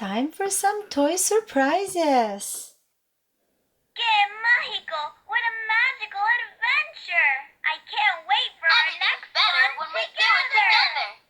Time for some toy surprises! ¡Qué mágico! What a magical adventure! I can't wait for our next better one when we do it together.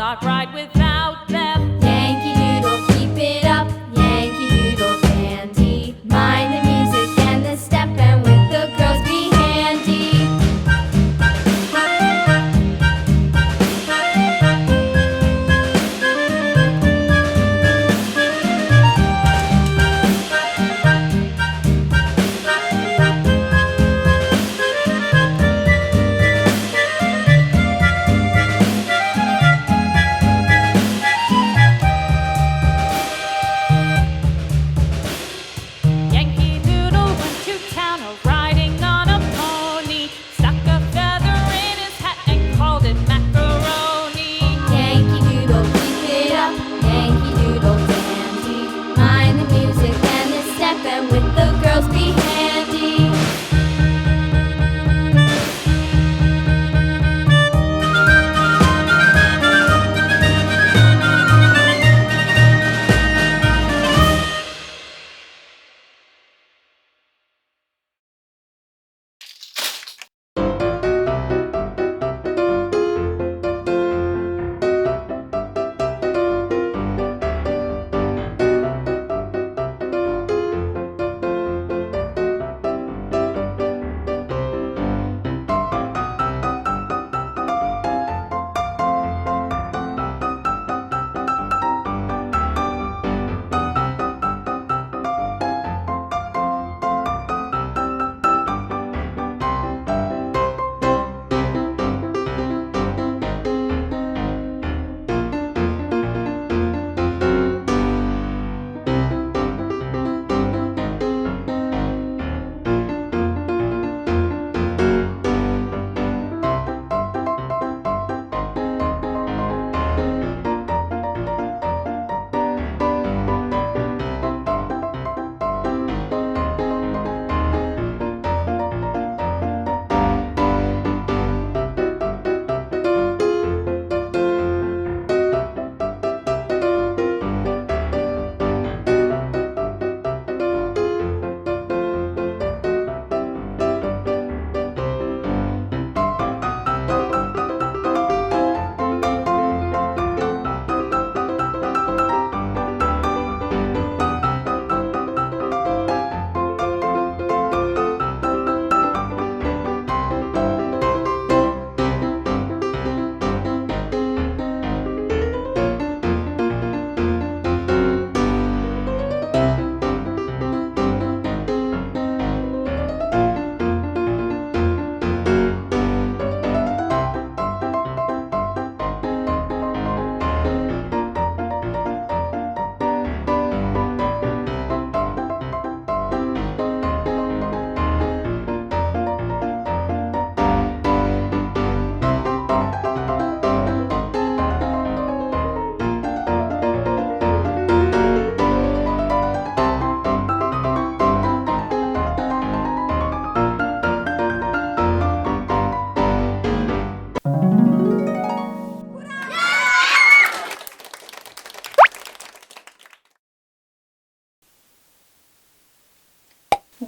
not right without them. Yankee Doodle, keep it up, Yankee Doodle dandy. Mind the music and the step, and with the girls be handy. Yankee Doodle went to town riding on a pony, stuck a feather in his hat and called it macaroni. Yankee Doodle, keep it up, Yankee Doodle dandy. Mind the music and the step, and with the girls be handy.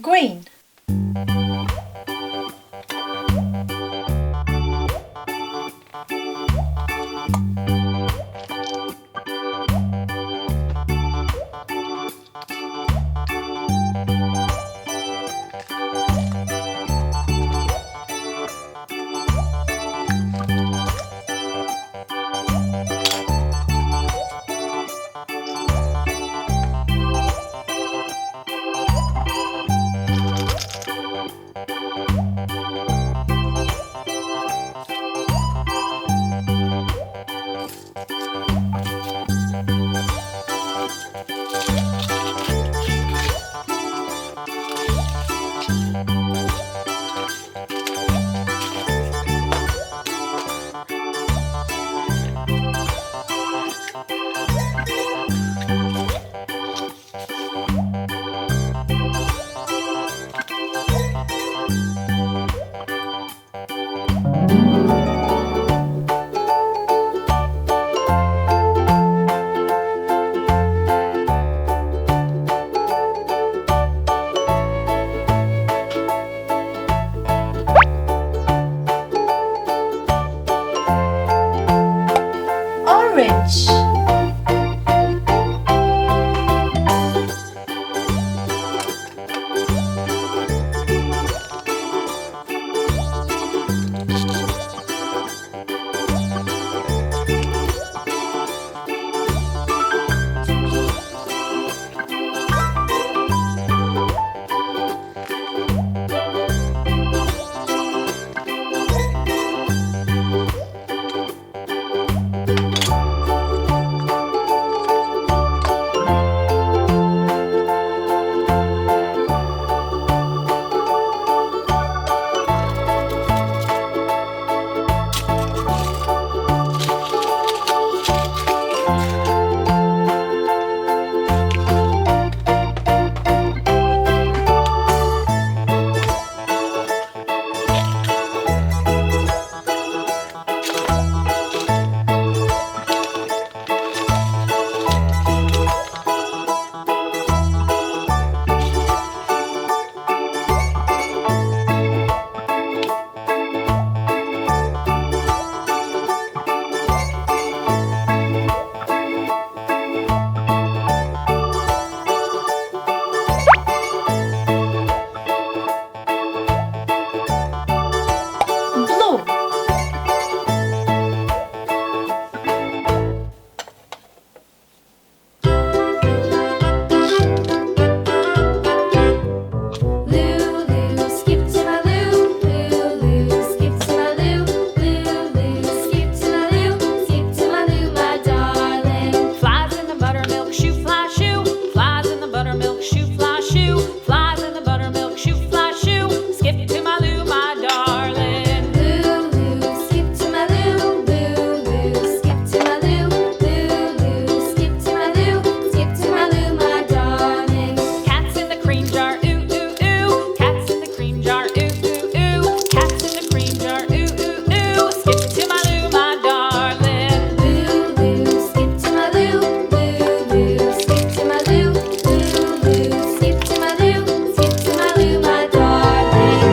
Green. orange. Blue. Lulu, skip to my Lou. Lulu, skip to my Lou. Lulu, skip to my Lou. Skip to my Lou, my darling. Flies in the buttermilk shoe, fly shoe. Flies in the buttermilk shoe, fly shoe. Flies in the buttermilk shoe, fly shoe. Skip to my Lou, my darling. Lulu, skip to my Lou. Lulu, skip to my Lou. Lulu, skip to my Lou. Skip to my Lou, my darling. Cats in the cream jar, ooh ooh ooh. Cats in the cream jar, ooh ooh ooh. Cats in the cream jar, ooh ooh ooh. Skip to my Lou, my darling. Lulu, skip to my Lou. Lulu, skip to my Lou. Lulu, skip to my Lou. Skip to my Lou, my darling.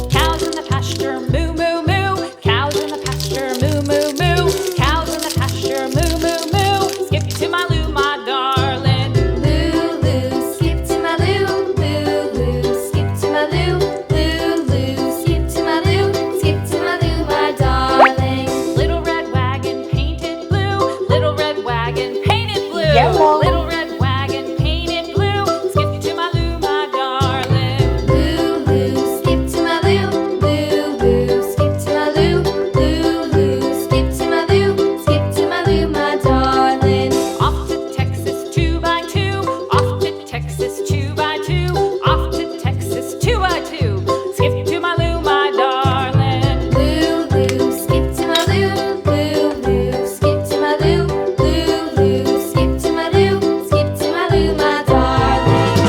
Cows in the pasture, moo moo moo. Cows in the pasture, moo moo moo. Cows in the pasture, moo moo moo. Skip to my Lou, my darling. Lulu, skip to my Lou. Lulu, skip to my Lou. Lulu, skip to my Lou. Skip to my Lou, my darling. Little red wagon painted blue. Little red wagon painted blue. Yellow. Little red wagon painted blue. Skip to my Lou, my darling. Lulu, skip to my Lou. Lulu, skip to my Lou. Lulu, skip to my Lou. Skip to my Lou, my darling. Off to Texas 2x2. Off to Texas 2x2. Off to Texas 2x2. Skip to my Lou, my darling. Lulu, skip to my Lou. Lulu, skip to my Lou. Lulu, skip to my Lou. Skip to my Lou, my darling.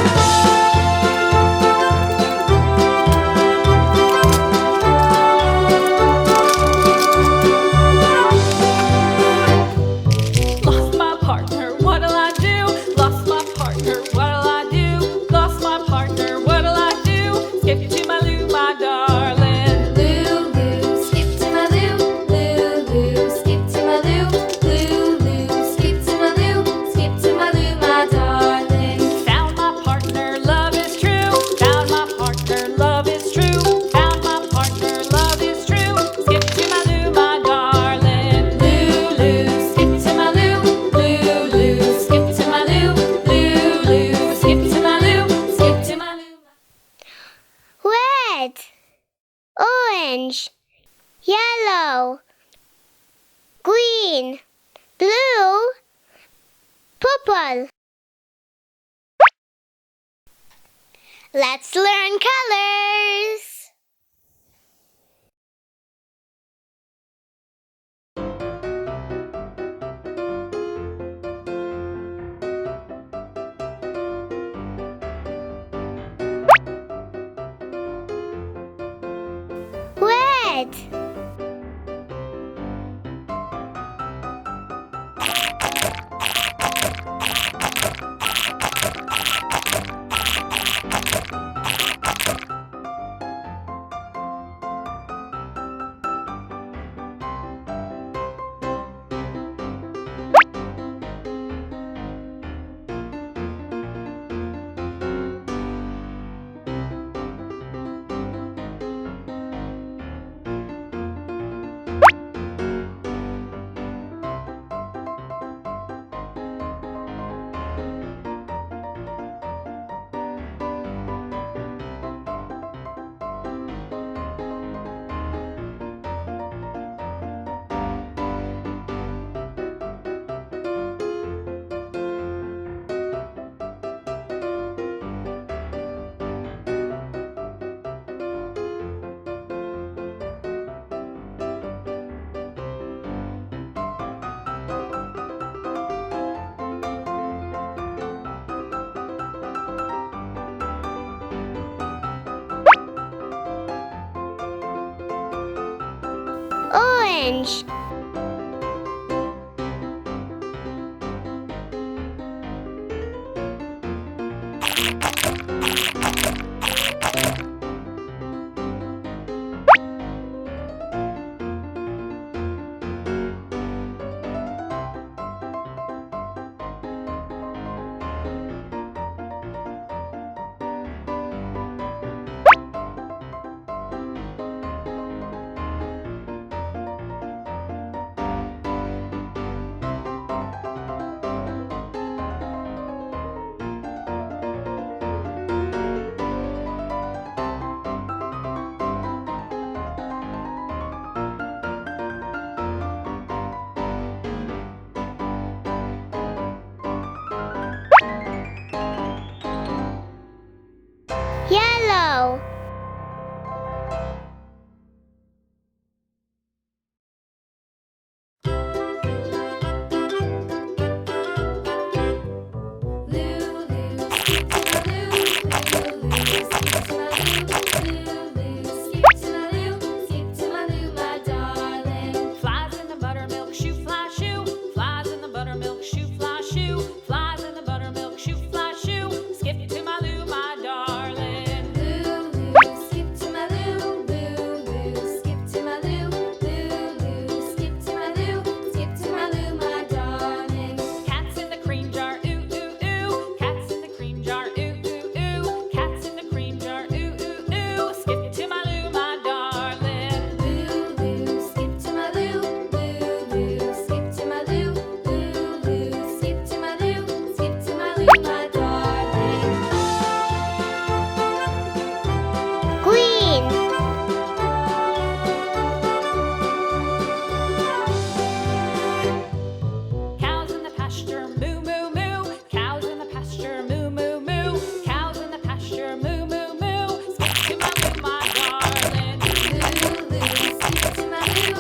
Lost my partner, what'll I do? Lost my partner, what'll I do? Lost my partner, what'll I do? Skip to my Lou, my darling. Lulu, skip to my Lou. Lulu, skip to my Lou. Lulu, skip to my Lou. Skip to my Lou, my darling. Found my partner, love is true. Found my partner, love is true. Found my partner, love is true. Skip to my Lou, my darling. Lulu, skip to my Lou. Lulu, skip to my Lou. Lulu, skip to my Lou. Skip to my Lou. Red, orange, yellow, green, blue, purple. Let's learn colors. Red, orange. Yellow. Lulu, skip to my Lou. Lulu, skip to my Lou. Lulu, skip to my Lou. Skip to my Lou, my darling. Flies in the buttermilk shoe, fly shoe. Flies in the buttermilk shoe, fly shoe. Flies in the buttermilk shoe, fly shoe. Skip to my Lou, my darling. Lulu, skip to my Lou. Lulu, skip to my Lou. Lulu, skip to my Lou. Skip to my Lou, my darling. Cats in the cream jar, ooh ooh ooh. Cats in the cream jar, ooh ooh ooh. Cats in the cream jar, ooh ooh ooh. Skip to my Lou, my darling. Lulu, skip to my Lou. Lulu, skip to my Lou. Lulu, skip to my Lou. Skip to my Lou, my darling. Green. Cows in the pasture, moo moo moo. Cows in the pasture, moo moo moo. Cows in the pasture, moo moo moo. Skip to my Lou, my darling. Lulu, skip to my Lou.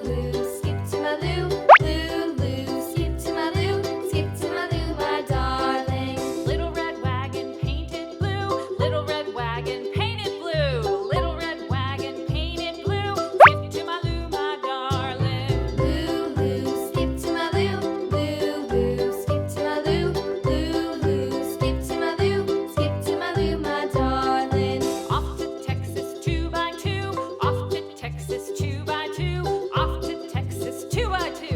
Lulu, skip to my Lou. Lulu, skip to my Lou. Skip to my Lou, my darling. Little red wagon painted blue. Little red wagon painted blue. Little red wagon painted blue. Skip to my Lou, my darling. Lulu, skip to my Lou. Lulu, skip to my Lou. Lulu, skip to my Lou. Skip to my Lou, my darling. Off to Texas 2x2. Off to Texas 2x2. Off to Texas 2x2.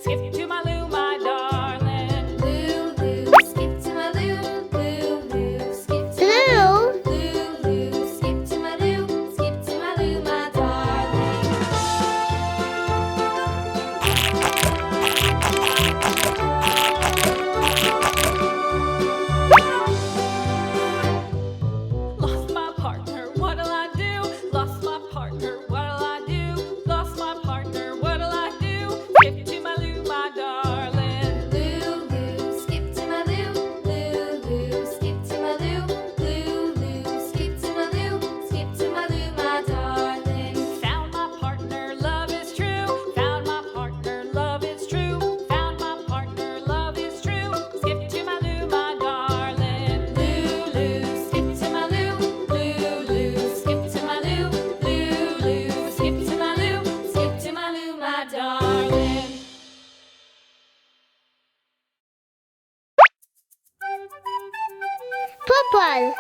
Skip to my Lou, my darling. Lulu, skip to my Lou. Lulu, skip to my Blue. Lulu, skip to my Lou. Skip to my Lou, my darling. Lost my partner, what'll I do? Lost my partner, what'll I do? Lost my partner, what'll I do? Skip to my Lou, my darling. Lulu, skip to my Lou. Lulu, skip to my Lou. Lulu, skip to my Lou. Skip to my Lou, my darling. Found my partner, love is true. Found my partner, love is true. Found my partner, love is true. Skip to my Lou, my darling. Lulu, skip to my Lou. Lulu, skip to my Lou. Lulu, skip to my Lou. Skip to my Lou, my darling. Purple.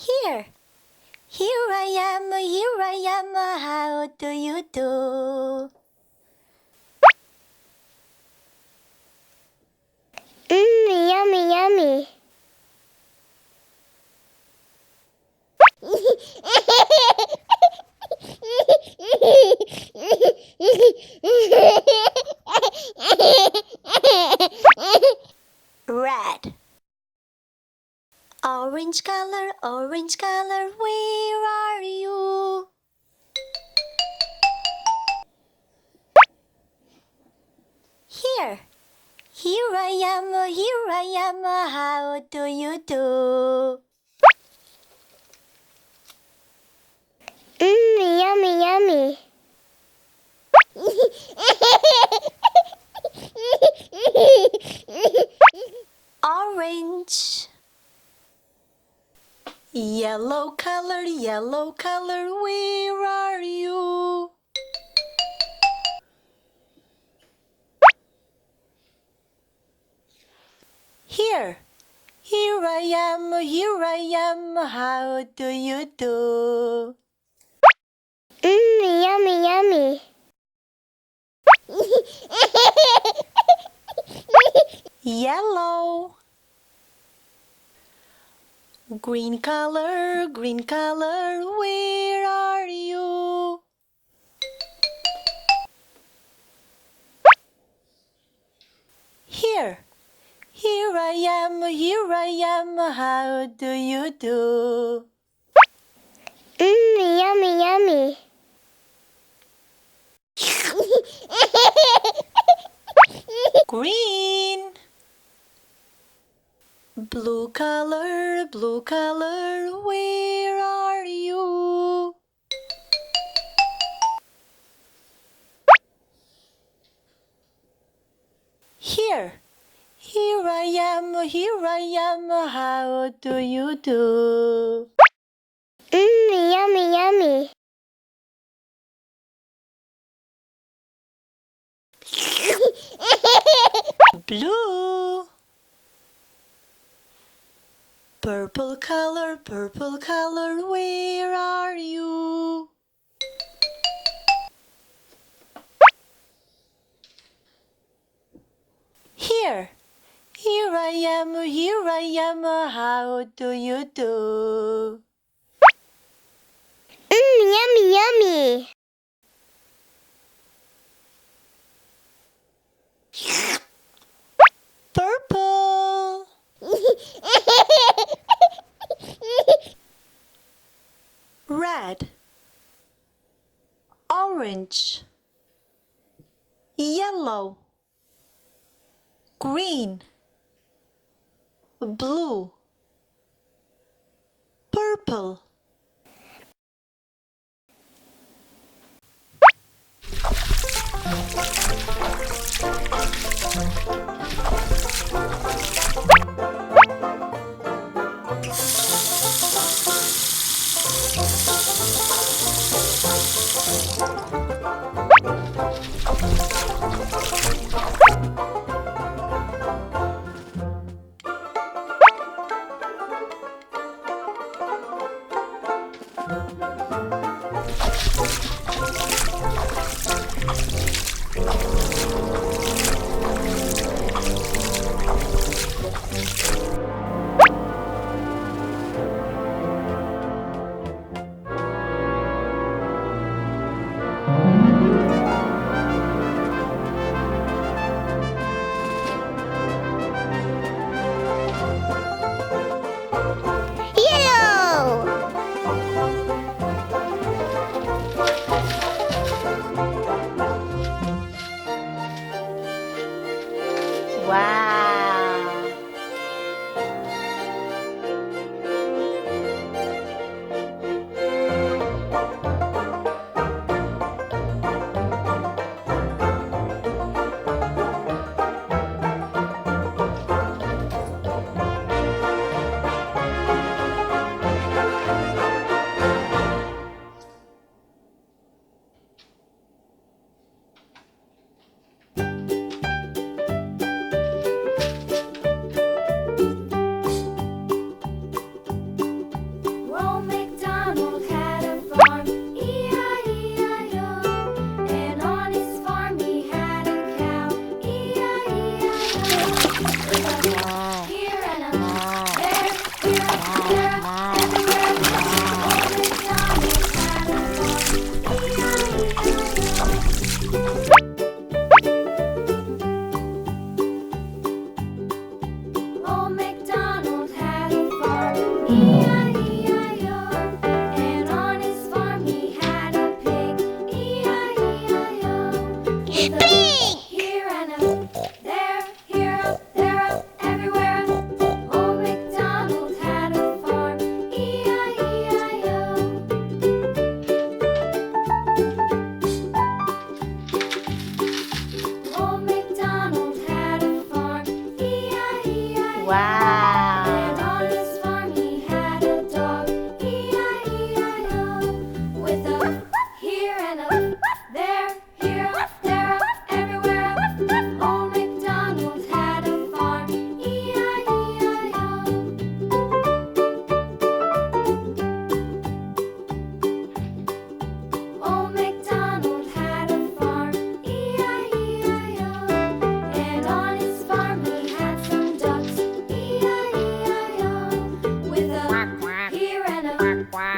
Here. Here I am, how do you do? Yummy, yummy. Red. Orange color, where are you? Here. Here I am, how do you do? Yummy, yummy. Orange. Yellow color, where are you? Here. Here I am, how do you do? Yummy, yummy. Yellow. Green color, where are you? Here. Here I am, how do you do? Yummy, yummy. Green. Blue color, where are you? Here. Here I am, how do you do? Yummy, yummy. Blue. Purple color, where are you? Here. Here I am, how do you do? Yummy, yummy. Purple. Red. Orange. Yellow. Green. Blue. Purple. Yellow. E-I-E-I-O. And on his farm he had a pig. E-I-E-I-O. With a here and a there, here, up, there, up, everywhere. Old MacDonald had a farm. E-I-E-I-O. Old MacDonald had a farm. E-I-E-I-O. Wow. And on his farm he had a dog. E-I-E-I-O. With a here and a there, here, there, everywhere. Old MacDonald had a farm. E-I-E-I-O. Old MacDonald had a farm. E-I-E-I-O. And on his farm he had some ducks. E-I-E-I-O. With a here and a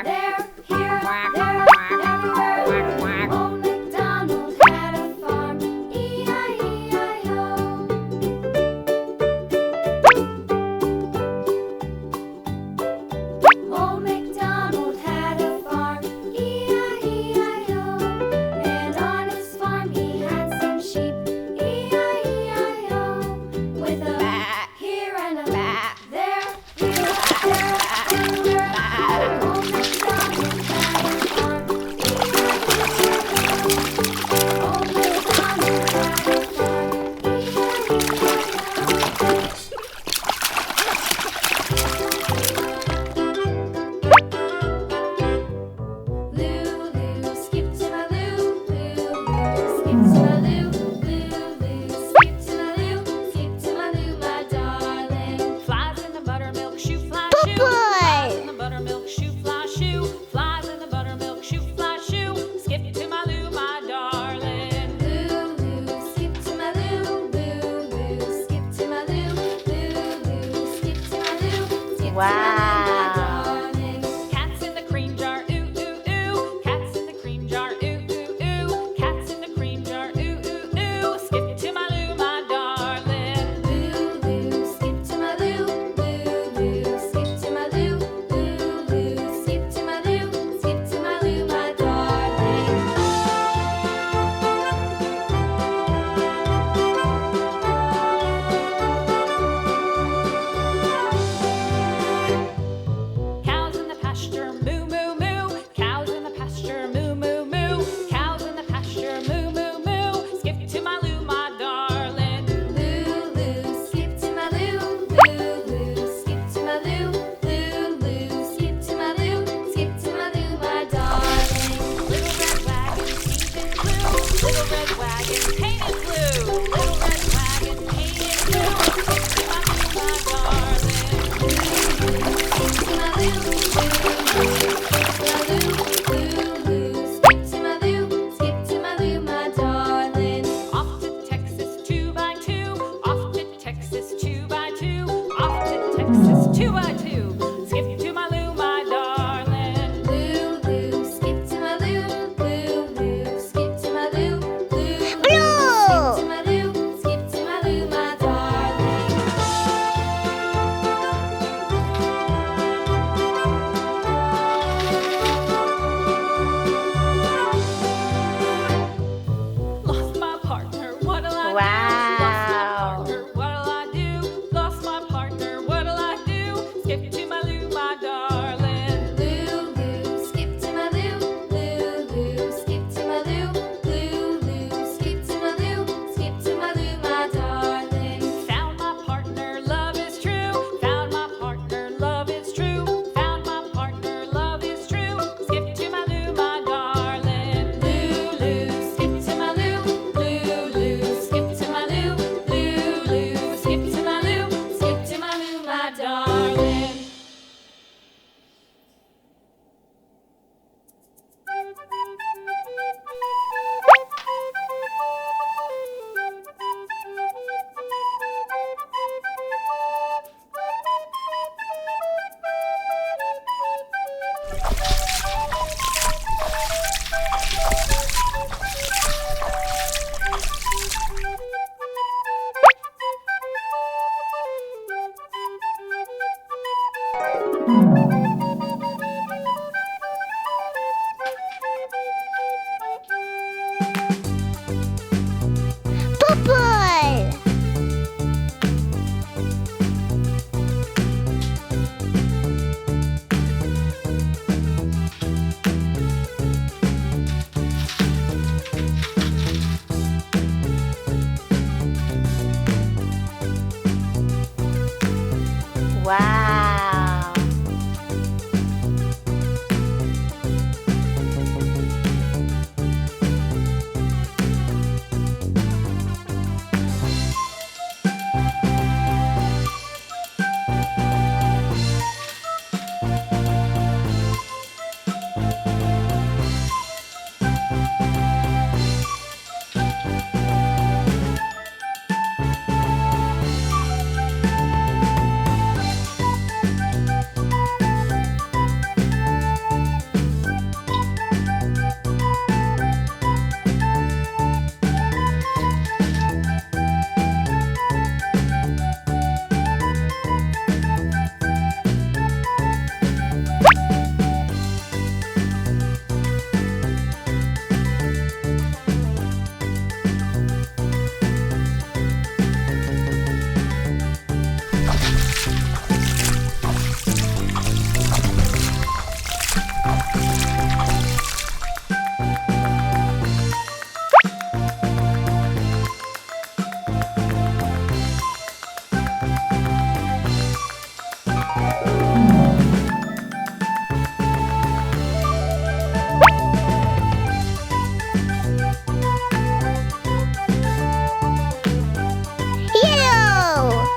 there, here, there, everywhere. Old MacDonald had a farm. E-I-E-I-O. Old MacDonald had a farm. E-I-E-I-O. And on his farm he had some sheep. E-I-E-I-O. With a here and a there, here, there, everywhere. Old MacDonald had a farm. E-I-E-I-O. Old MacDonald had a farm. E-I-E-I-O. Lulu, skip to my Lou, Lulu, skip to my Lou, Lulu, skip to my Lou, skip to my Lou, my darling. Flies in the buttermilk shoe fly shoe. Boy. Flies in the buttermilk shoe fly shoe. Flies in the buttermilk shoe fly shoe. Skip to my Lou, my darling. Lulu, skip to my Lou, Lulu, skip to my Lou, Lulu, skip to my Lou, skip to my Lou, my darling. Cats in the cream jar, ooh ooh ooh. Cats in the cream jar, ooh ooh ooh. Cats in the cream jar, ooh ooh ooh. Skip to my Lou, my darling. Lulu, skip to my Lou, Lulu, skip to my Lou, Lulu, skip to my Lou, skip to my Lou, my darling. Cows in the pasture, moo moo moo. Cows in the pasture, moo moo moo. Cows in the pasture, moo moo moo. Skip to my Lou, my darling. Lulu, skip to my Lou, Lulu, skip to my Lou, Lulu, skip to my Lou, skip to my Lou, my darling. Little red wagon painted blue. Little red wagon painted blue. Little red wagon painted blue. Skip to my Lou, my darling. Skip to my Lou, Lulu, skip to my Lou, skip to my Lou, my darling. Off to Texas 2x2. Off to Texas 2x2. Off to Texas 2x2. Skip to my Lou, my darling. Lulu, skip to my Lou, Lulu, skip to my Lou, Lulu, Blue. skip to my Lou, skip to my Lou, my darling. Lost my partner, what'll I Wow. do? Lost my partner, what'll I do? Lost my partner, what'll I do? Skip to my Lou, my darling. Lulu, skip to my Lou, Lulu, skip to my Lou, Lulu, skip to my Lou, skip to my Lou, my darling. Found my partner, love is true. Found my partner, love is true. Found my partner, love is true. Skip to my Lou, my darling. Lulu, skip to my Lou, Lulu, skip to my Lou, Lulu, skip to my Lou, skip to my Lou, my darling. Purple. Wow. Yellow.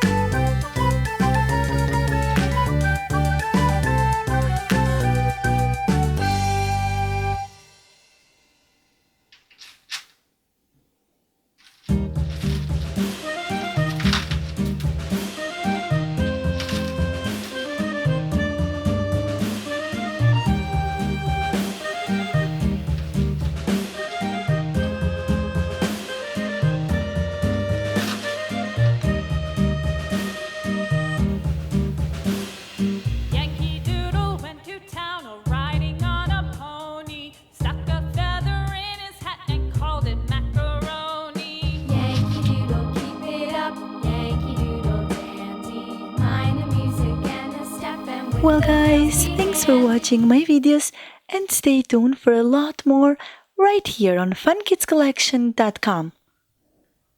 Yankee Doodle went to town riding on a pony. Stuck a feather in his hat and called it macaroni. Yankee Doodle, keep it up. Yankee Doodle dandy. Mind the music and the step and with Well the guys, beat thanks for and watching my videos and stay tuned for a lot more right here on funkidscollection.com.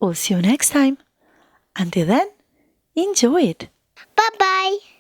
We'll see you next time. Until then, enjoy it! Bye-bye.